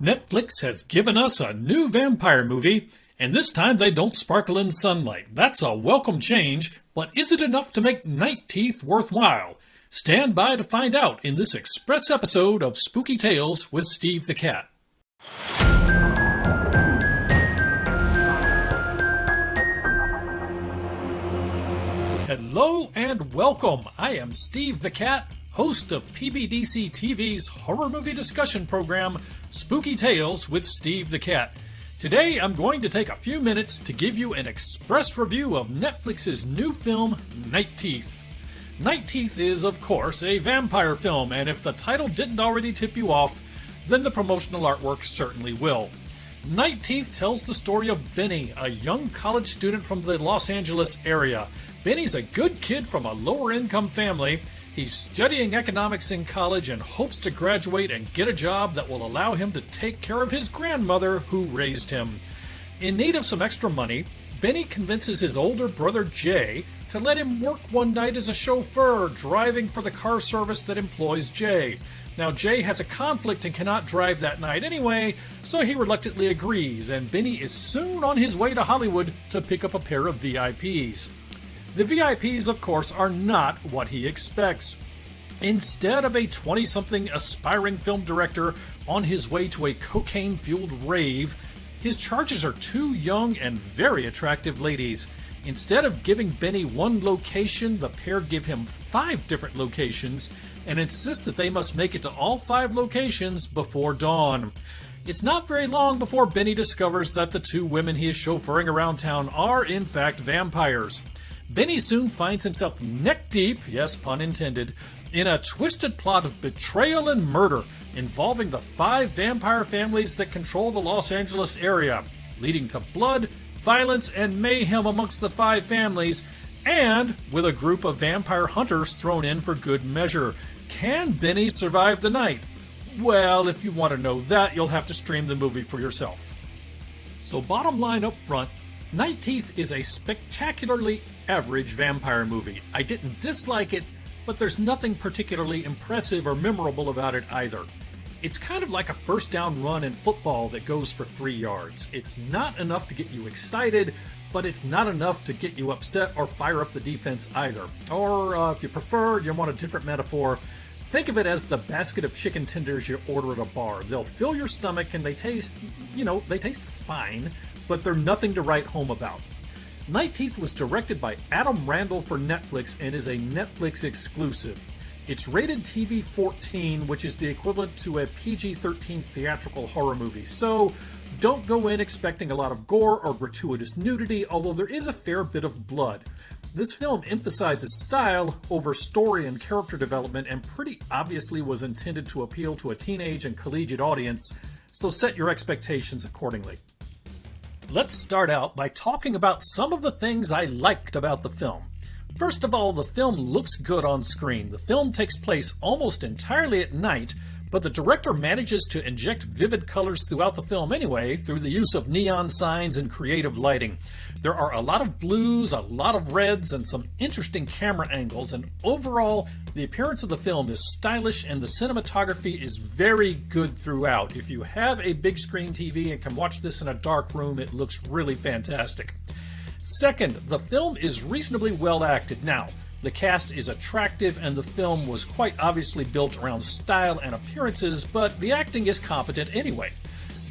Netflix has given us a new vampire movie, and this time they don't sparkle in sunlight. That's a welcome change, but is it enough to make Night Teeth worthwhile? Stand by to find out in this express episode of Spooky Tales with Steve the Cat. Hello and welcome. I am Steve the Cat, host of PBDCtv's horror movie discussion program, Spooky Tales with Steve the Cat. Today I'm going to take a few minutes to give you an express review of Netflix's new film, Night Teeth. Night Teeth is, of course, a vampire film, and if the title didn't already tip you off, then the promotional artwork certainly will. Night Teeth tells the story of Benny, a young college student from the Los Angeles area. Benny's a good kid from a lower-income family. He's studying economics in college and hopes to graduate and get a job that will allow him to take care of his grandmother who raised him. In need of some extra money, Benny convinces his older brother Jay to let him work one night as a chauffeur, driving for the car service that employs Jay. Now Jay has a conflict and cannot drive that night anyway, so he reluctantly agrees, and Benny is soon on his way to Hollywood to pick up a pair of VIPs. The VIPs, of course, are not what he expects. Instead of a 20-something aspiring film director on his way to a cocaine-fueled rave, his charges are two young and very attractive ladies. Instead of giving Benny one location, the pair give him 5 different locations and insist that they must make it to all 5 locations before dawn. It's not very long before Benny discovers that the 2 women he is chauffeuring around town are, in fact, vampires. Benny soon finds himself neck-deep, yes, pun intended, in a twisted plot of betrayal and murder involving the 5 vampire families that control the Los Angeles area, leading to blood, violence, and mayhem amongst the 5 families, and with a group of vampire hunters thrown in for good measure. Can Benny survive the night? Well, if you want to know that, you'll have to stream the movie for yourself. So bottom line up front, Night Teeth is a spectacularly average vampire movie. I didn't dislike it, but there's nothing particularly impressive or memorable about it either. It's kind of like a first down run in football that goes for 3 yards. It's not enough to get you excited, but it's not enough to get you upset or fire up the defense either. Or if you prefer, you want a different metaphor, think of it as the basket of chicken tenders you order at a bar. They'll fill your stomach and they taste fine, but they're nothing to write home about. Night Teeth was directed by Adam Randall for Netflix and is a Netflix exclusive. It's rated TV 14, which is the equivalent to a PG-13 theatrical horror movie, so don't go in expecting a lot of gore or gratuitous nudity, although there is a fair bit of blood. This film emphasizes style over story and character development and pretty obviously was intended to appeal to a teenage and collegiate audience, so set your expectations accordingly. Let's start out by talking about some of the things I liked about the film. First of all, the film looks good on screen. The film takes place almost entirely at night, but the director manages to inject vivid colors throughout the film anyway through the use of neon signs and creative lighting. There are a lot of blues, a lot of reds, and some interesting camera angles, and overall, the appearance of the film is stylish and the cinematography is very good throughout. If you have a big screen TV and can watch this in a dark room, it looks really fantastic. Second, the film is reasonably well acted. Now, the cast is attractive and the film was quite obviously built around style and appearances, but the acting is competent anyway.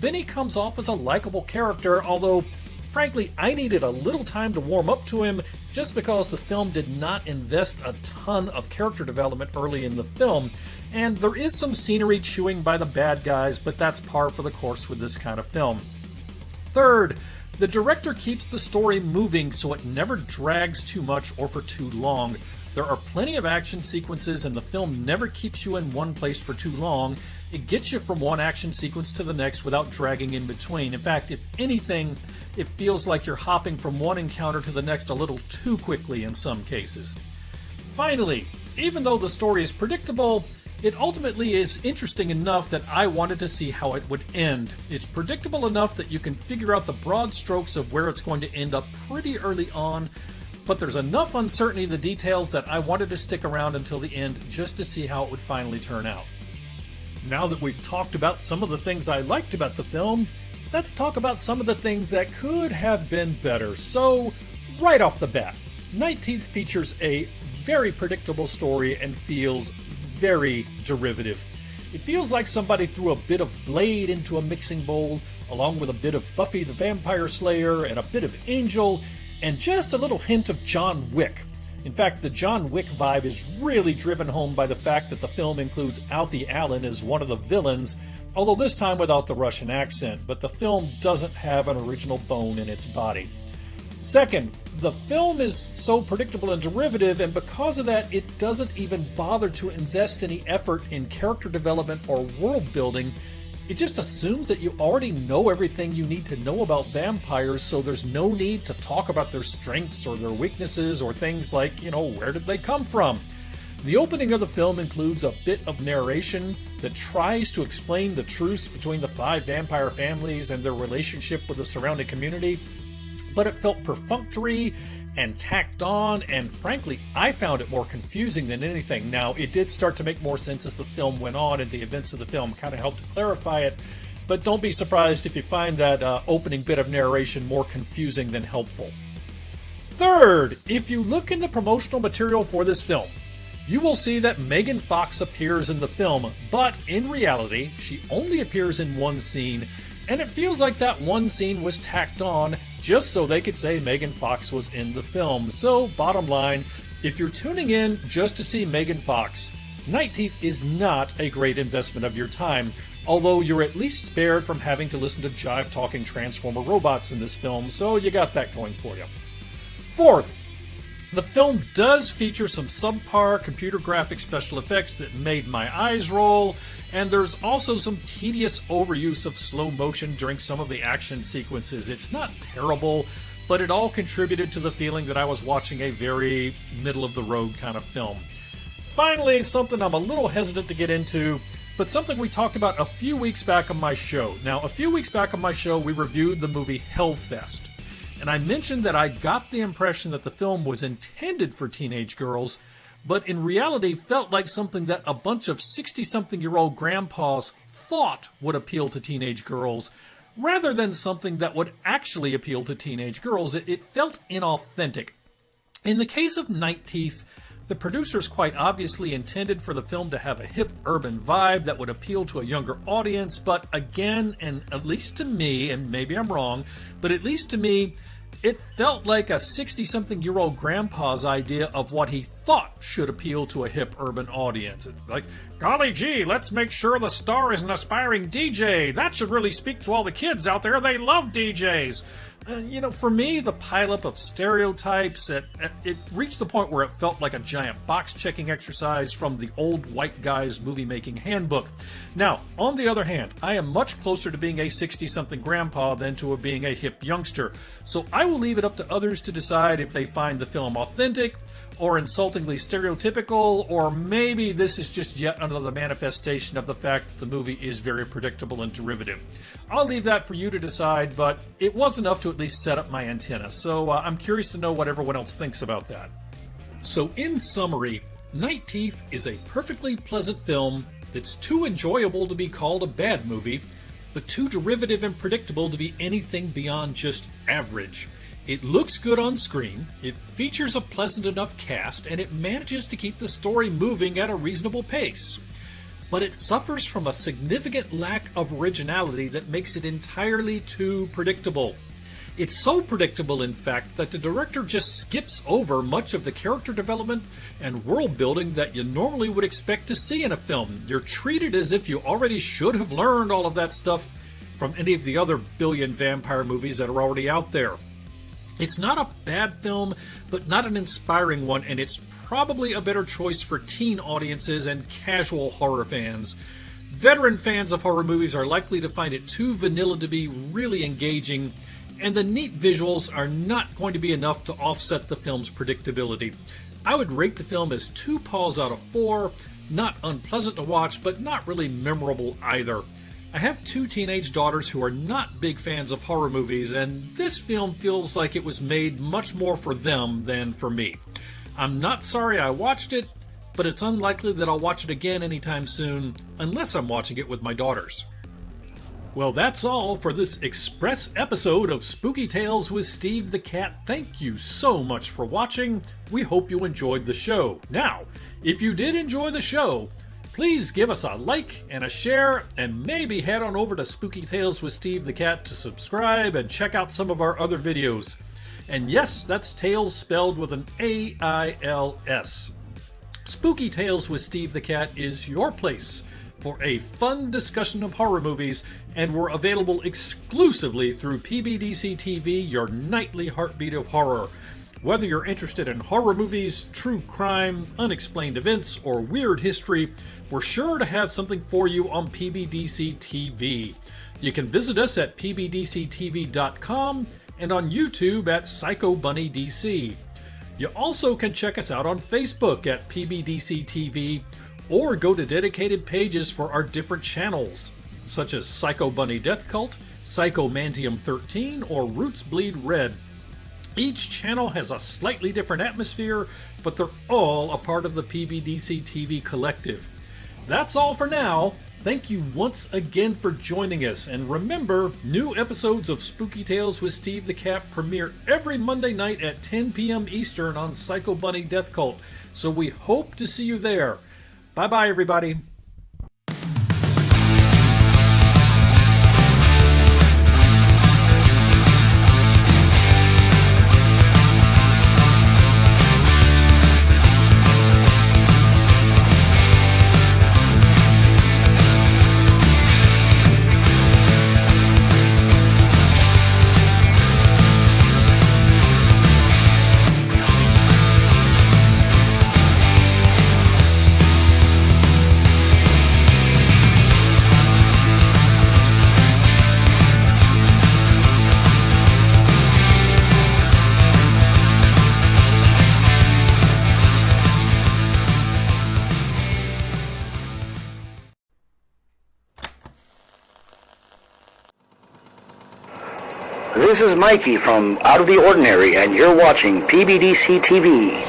Benny comes off as a likable character, although frankly, I needed a little time to warm up to him just because the film did not invest a ton of character development early in the film, and there is some scenery chewing by the bad guys, but that's par for the course with this kind of film. Third, the director keeps the story moving so it never drags too much or for too long. There are plenty of action sequences and the film never keeps you in one place for too long. It gets you from one action sequence to the next without dragging in between. In fact, if anything, it feels like you're hopping from one encounter to the next a little too quickly in some cases. Finally, even though the story is predictable, it ultimately is interesting enough that I wanted to see how it would end. It's predictable enough that you can figure out the broad strokes of where it's going to end up pretty early on, but there's enough uncertainty in the details that I wanted to stick around until the end just to see how it would finally turn out. Now that we've talked about some of the things I liked about the film, let's talk about some of the things that could have been better. So, right off the bat, Night Teeth features a very predictable story and feels very derivative. It feels like somebody threw a bit of Blade into a mixing bowl, along with a bit of Buffy the Vampire Slayer and a bit of Angel, and just a little hint of John Wick. In fact, the John Wick vibe is really driven home by the fact that the film includes Alfie Allen as one of the villains, although this time without the Russian accent, but the film doesn't have an original bone in its body. Second, the film is so predictable and derivative, and because of that, it doesn't even bother to invest any effort in character development or world building. It just assumes that you already know everything you need to know about vampires, so there's no need to talk about their strengths or their weaknesses or things like, where did they come from? The opening of the film includes a bit of narration that tries to explain the truce between the 5 vampire families and their relationship with the surrounding community, but it felt perfunctory and tacked on, and frankly, I found it more confusing than anything. Now, it did start to make more sense as the film went on, and the events of the film kind of helped to clarify it, but don't be surprised if you find that opening bit of narration more confusing than helpful. Third, if you look in the promotional material for this film, you will see that Megan Fox appears in the film, but in reality, she only appears in one scene, and it feels like that one scene was tacked on just so they could say Megan Fox was in the film. So, bottom line, if you're tuning in just to see Megan Fox, Night Teeth is not a great investment of your time, although you're at least spared from having to listen to jive-talking Transformer robots in this film, so you got that going for you. Fourth, the film does feature some subpar computer graphic special effects that made my eyes roll, and there's also some tedious overuse of slow motion during some of the action sequences. It's not terrible, but it all contributed to the feeling that I was watching a very middle-of-the-road kind of film. Finally, something I'm a little hesitant to get into, but something we talked about a few weeks back on my show. Now, a few weeks back on my show, we reviewed the movie Hellfest, and I mentioned that I got the impression that the film was intended for teenage girls, but in reality felt like something that a bunch of 60-something-year-old grandpas thought would appeal to teenage girls, rather than something that would actually appeal to teenage girls. It felt inauthentic. In the case of Night Teeth, the producers quite obviously intended for the film to have a hip urban vibe that would appeal to a younger audience, but again, and at least to me, and maybe I'm wrong, but at least to me, it felt like a 60-something-year-old grandpa's idea of what he thought should appeal to a hip urban audience. It's like, golly gee, let's make sure the star is an aspiring DJ. That should really speak to all the kids out there. They love DJs. For me, the pileup of stereotypes, it reached the point where it felt like a giant box-checking exercise from the old white guy's movie-making handbook. Now, on the other hand, I am much closer to being a 60-something grandpa than to being a hip youngster, so I will leave it up to others to decide if they find the film authentic, or insultingly stereotypical, or maybe this is just yet another manifestation of the fact that the movie is very predictable and derivative. I'll leave that for you to decide, but it was enough to at least set up my antenna, so I'm curious to know what everyone else thinks about that. So in summary, Night Teeth is a perfectly pleasant film that's too enjoyable to be called a bad movie, but too derivative and predictable to be anything beyond just average. It looks good on screen, it features a pleasant enough cast, and it manages to keep the story moving at a reasonable pace. But it suffers from a significant lack of originality that makes it entirely too predictable. It's so predictable, in fact, that the director just skips over much of the character development and world building that you normally would expect to see in a film. You're treated as if you already should have learned all of that stuff from any of the other billion vampire movies that are already out there. It's not a bad film, but not an inspiring one, and it's probably a better choice for teen audiences and casual horror fans. Veteran fans of horror movies are likely to find it too vanilla to be really engaging, and the neat visuals are not going to be enough to offset the film's predictability. I would rate the film as 2 paws out of 4, not unpleasant to watch, but not really memorable either. I have 2 teenage daughters who are not big fans of horror movies, and this film feels like it was made much more for them than for me. I'm not sorry I watched it, but it's unlikely that I'll watch it again anytime soon, unless I'm watching it with my daughters. Well, that's all for this express episode of Spooky Tales with Steve the Cat. Thank you so much for watching. We hope you enjoyed the show. Now, if you did enjoy the show, please give us a like and a share, and maybe head on over to Spooky Tales with Steve the Cat to subscribe and check out some of our other videos. And yes, that's Tales spelled with an A-I-L-S. Spooky Tales with Steve the Cat is your place for a fun discussion of horror movies, and we're available exclusively through PBDCtv, your nightly heartbeat of horror. Whether you're interested in horror movies, true crime, unexplained events, or weird history, we're sure to have something for you on PBDCtv. You can visit us at PBDCtv.com and on YouTube at PsychoBunnyDC. You also can check us out on Facebook at PBDCtv, or go to dedicated pages for our different channels, such as Psycho Bunny Death Cult, Psychomantium 13, or Roots Bleed Red. Each channel has a slightly different atmosphere, but they're all a part of the PBDCtv collective. That's all for now. Thank you once again for joining us, and remember, new episodes of Spooky Tales with Steve the Cat premiere every Monday night at 10 p.m. Eastern on Psycho Bunny Death Cult, so we hope to see you there. Bye-bye, everybody. This is Mikey from Out of the Ordinary, and you're watching PBDC TV.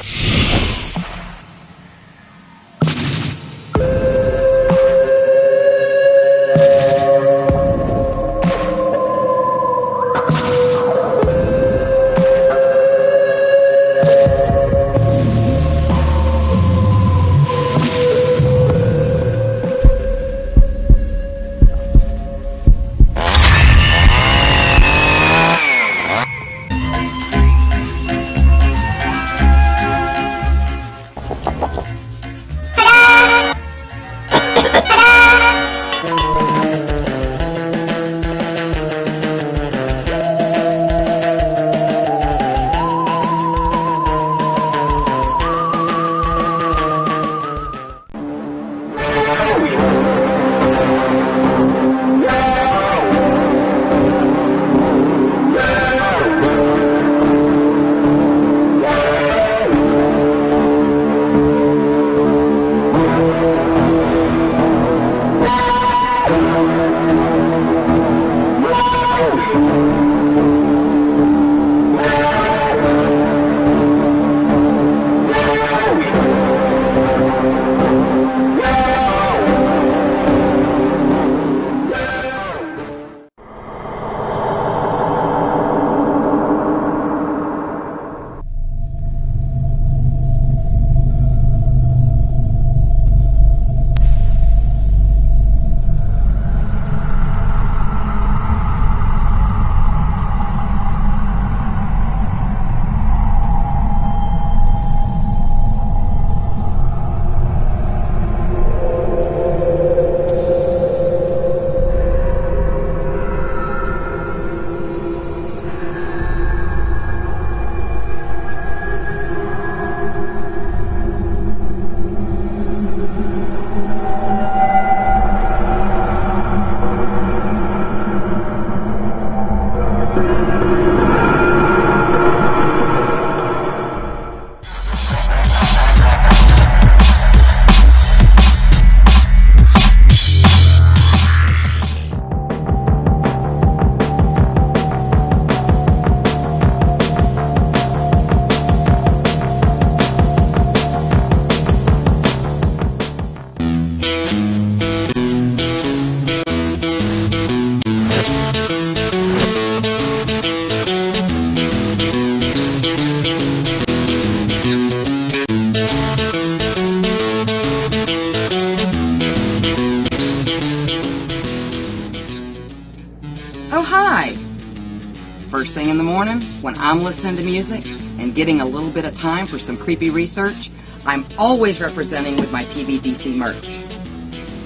When I'm listening to music and getting a little bit of time for some creepy research, I'm always representing with my PBDC merch.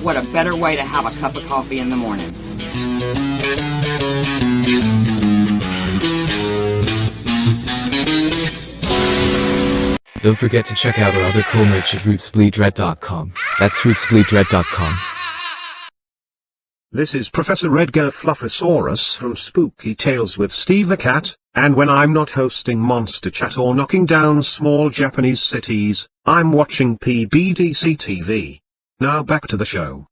What a better way to have a cup of coffee in the morning. Don't forget to check out our other cool merch at rootsbleedred.com. That's rootsbleedred.com. This is Professor Edgar Fluffosaurus from Spooky Tales with Steve the Cat, and when I'm not hosting Monster Chat or knocking down small Japanese cities, I'm watching PBDCtv. Now back to the show.